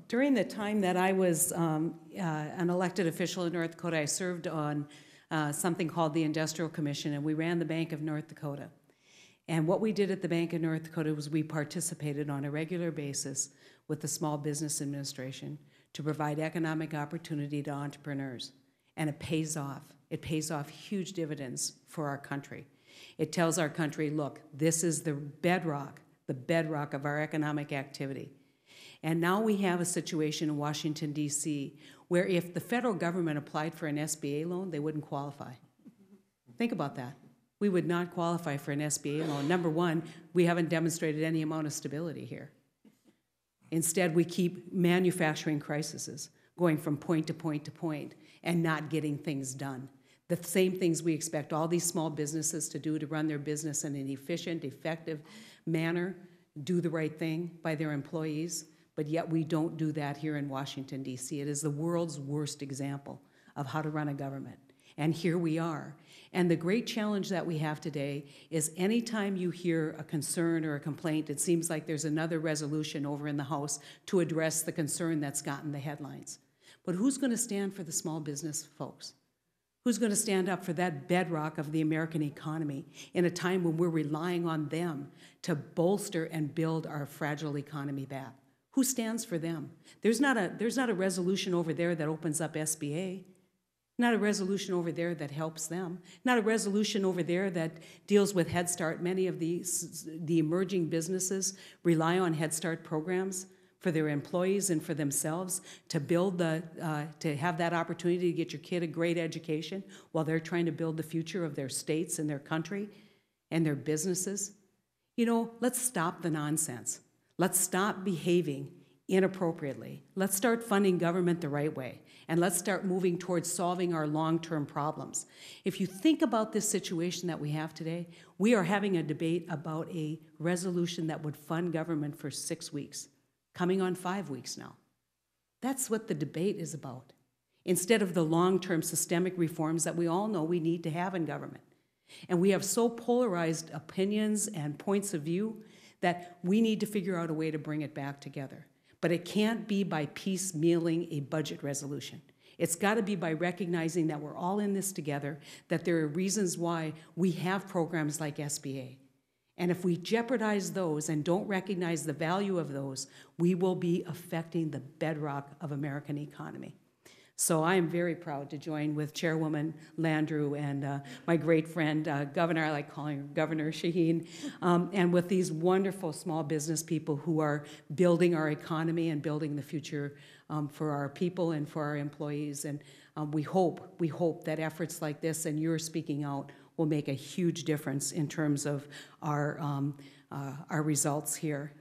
during the time that I was an elected official in North Dakota, I served on something called the Industrial Commission, and we ran the Bank of North Dakota. And what we did at the Bank of North Dakota was we participated on a regular basis with the Small Business Administration to provide economic opportunity to entrepreneurs. And it pays off. It pays off huge dividends for our country. It tells our country, look, this is the bedrock of our economic activity. And now we have a situation in Washington, D.C., where if the federal government applied for an SBA loan, they wouldn't qualify. Think about that. We would not qualify for an SBA loan. Number one, we haven't demonstrated any amount of stability here. Instead, we keep manufacturing crises, going from point to point to point, and not getting things done. The same things we expect all these small businesses to do to run their business in an efficient, effective manner, do the right thing by their employees, but yet we don't do that here in Washington, D.C. It is the world's worst example of how to run a government. And here we are. And the great challenge that we have today is anytime you hear a concern or a complaint, it seems like there's another resolution over in the House to address the concern that's gotten the headlines. But who's going to stand for the small business folks? Who's going to stand up for that bedrock of the American economy in a time when we're relying on them to bolster and build our fragile economy back? Who stands for them? There's not a resolution over there that opens up SBA. Not a resolution over there that helps them. Not a resolution over there that deals with Head Start. Many of the emerging businesses rely on Head Start programs for their employees and for themselves to build to have that opportunity to get your kid a great education while they're trying to build the future of their states and their country and their businesses. You know, let's stop the nonsense. Let's stop behaving inappropriately. Let's start funding government the right way, and let's start moving towards solving our long-term problems. If you think about this situation that we have today, we are having a debate about a resolution that would fund government for 6 weeks, coming on 5 weeks now. That's what the debate is about, instead of the long-term systemic reforms that we all know we need to have in government. And we have so polarized opinions and points of view that we need to figure out a way to bring it back together. But it can't be by piecemealing a budget resolution. It's got to be by recognizing that we're all in this together, that there are reasons why we have programs like SBA. And if we jeopardize those and don't recognize the value of those, we will be affecting the bedrock of American economy. So I am very proud to join with Chairwoman Landrieu and my great friend, Governor, I like calling her Governor Shaheen, and with these wonderful small business people who are building our economy and building the future for our people and for our employees. And we hope that efforts like this and your speaking out will make a huge difference in terms of our results here.